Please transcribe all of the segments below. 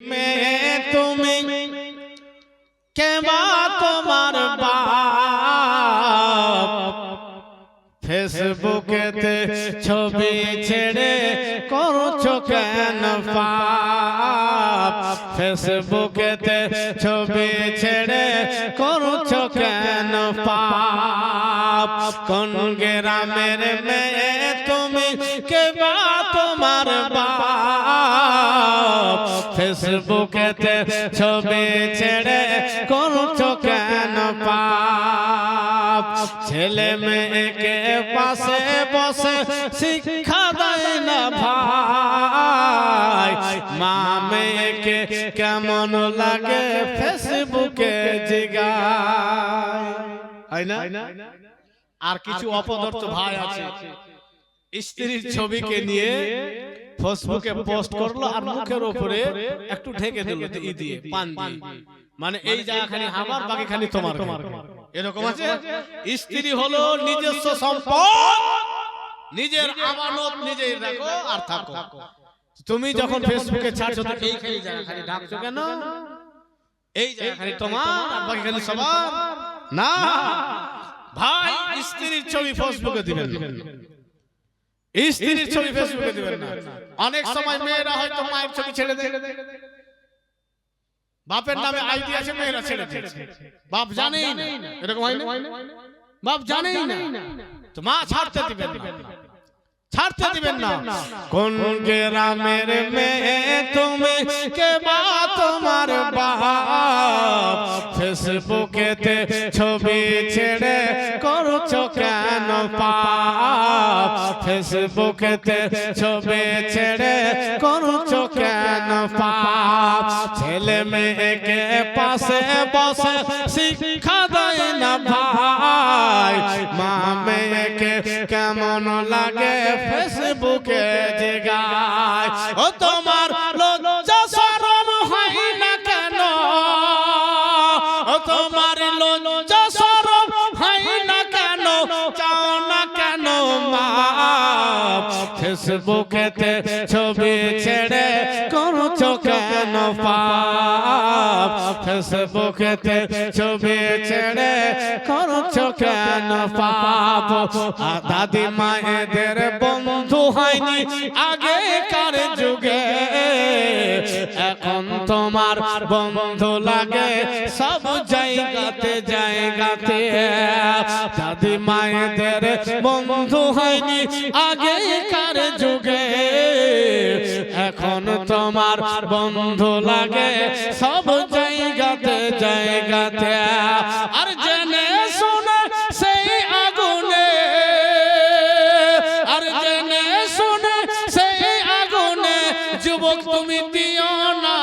মেয়ে তুমি কেবা তোমার বাপ ফেসবুকেতে ছবি ছেড়ে করছো কেন পাপ ফেসবুকেতে ছবি ছেড়ে করছো কেন পাপ কোন গ্রামের মেয়ে তুমি কেবা তোমার বাপ ফেসবুকেতে ছবি ছেড়ে করছো কেন পাপ ছেলে মেয়েকে পাশে বসে শিক্ষা দেয় না ভাই মা মেয়েকে কেমন লাগে ফেসবুকে জিগায় না আর কিছু অপদার্থ ভাই আছে স্ত্রীর ছবিকে নিয়ে ফেসবুকে পোস্ট করলো আর মুখের উপরে একটু ঢেকে দিল ই দিয়ে পান দিয়ে মানে এই জায়গাখানি আমার বাকিখানি তোমার এরকম আছে স্ত্রী হলো নিজস্ব সম্পদ নিজের আমানত নিজেই রাখো আর থাকো তুমি যখন ফেসবুকে ছাড়ছো তো এইখানি জায়গাখানি ঢাকছো কেন এই জায়গাখানি তোমার আর বাকিখানি সবার না ভাই স্ত্রীর ছবি ফেসবুকে দিবেন স্ত্রীর ছবি ফেসবুকে দিবেন না অনেক সময় মেয়েরা হয়তো মায়ের ছবি ছেড়ে দেয় বাপের নামে আইডি আছে মেয়েরা ছেড়ে দিয়েছে বাপ জানেই না এরকম হয় না বাপ জানেই না তো মা ছাড়তে দিবেন না ছাড়তে দিবেন না কোন গ্রামের মেয়ে তুমি কে বা তোমার বাপ ফেসবুকেতে ছবি ছেড়ে করছো কেন পাপ ফেসবুকেতে ছবি ছেড়ে করছো কেন পাপ ছেলে মেয়েকে পাশে বসে শিক্ষা দেয় না ভাই মা মেয়েকে কেমন লাগে ফেসবুকে জিগায় ও তোমার লজ্জা শরম হয় না কেন ও তোমার লজ্জা শরম হয় না কেন চাও না কেন মা ফেসবুকেতে ছবি ছেড়ে করছো কেন পাপ ফেসবুকেতে ছবি ছেড়ে করছো কেন পাপ দাদি মায়েদের বন্ধু হয়নি আগেকার যুগে এখন তোমার বন্ধু লাগে সব জায়গাতে জায়গাতে দাদি মায়েদের বন্ধু হয়নি আগেকার যুগে এখন তোমার বন্ধু লাগে সব জায়গাতে জায়গাতে আর জেনে শুনে সেই আগুনে আর জেনে শুনে সেই আগুনে যুবক তুমি দিও না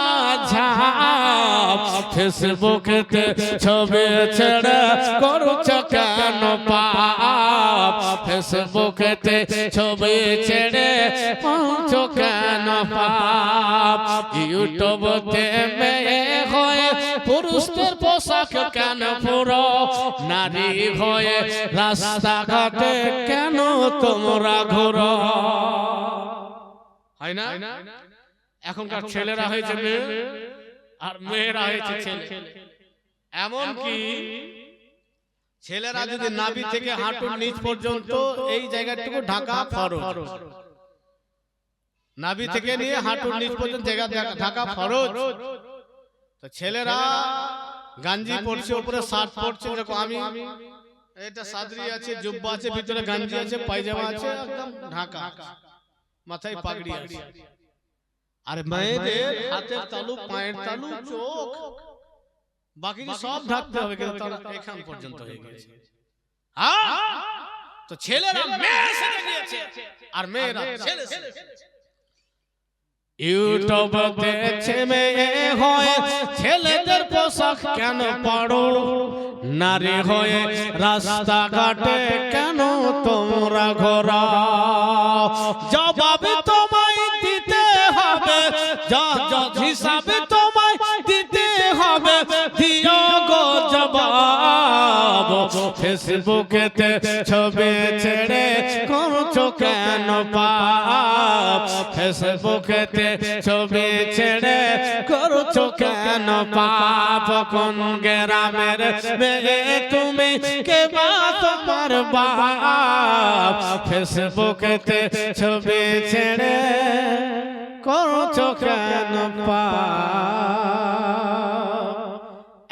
ঝাঁপ ফেসবুকেতে ছবি ছেড়ে করছো কেন পাপ ফেসবুকেতে ছবি ছেড়ে করছো কেন পাপ ইউটিউবতে মেয়ে হয়ে পুরুষদের পোশাক কেন পুরো নারী হয়ে রাস্তাঘাটে কেন তোমরা ঘোরো হয় না এখনকার ছেলেরা হয়েছে মেয়ে আর মেয়েরা হয়েছে ছেলে এমন কি ছেলেরা যদি নাভি থেকে হাঁটুর নিচ পর্যন্ত এই জায়গাটুকু ঢাকা ফরজ নাভি থেকে নিয়ে হাঁটুর নিচ পর্যন্ত জায়গা ঢাকা ফরজ তো ছেলেরা গাঞ্জি পরছে উপরে শার্ট পরছে দেখো আমি এটা সাদরি আছে জুব্বা আছে ভিতরে গাঞ্জি আছে পায়জামা আছে একদম ঢাকা মাথায় পাগড়ি আছে আর মেয়েদের হাতের তালু পায়ের তালু চোখ বাকি সব ঢাকতে হবে কিন্তু তারা এখান পর্যন্ত হয়ে গেছে তো ছেলেরা মেয়ে সেজে গিয়েছে আর মেয়েরা ছেলে সেজে ইউটিউবতে মেয়ে হয়ে ছেলেদের পোশাক কেন পরো নারী হয়ে রাস্তাঘাটে কেন তোমরা ঘোরা জবাব তোমায় দিতে হবে হিসাবে তোমায় দিতে হবে দিও গো জবাব ফেসবুকেতে ছবি ছেড়ে করছো কেন পাপ ফেসবুকেতে ছবি ছেড়ে করছো কেন পাপ কোন গ্রামের মেয়ে তুমি কে বা তোমার বাপ ফেসবুকেতে ছবি ছেড়ে করছো কেন পাপ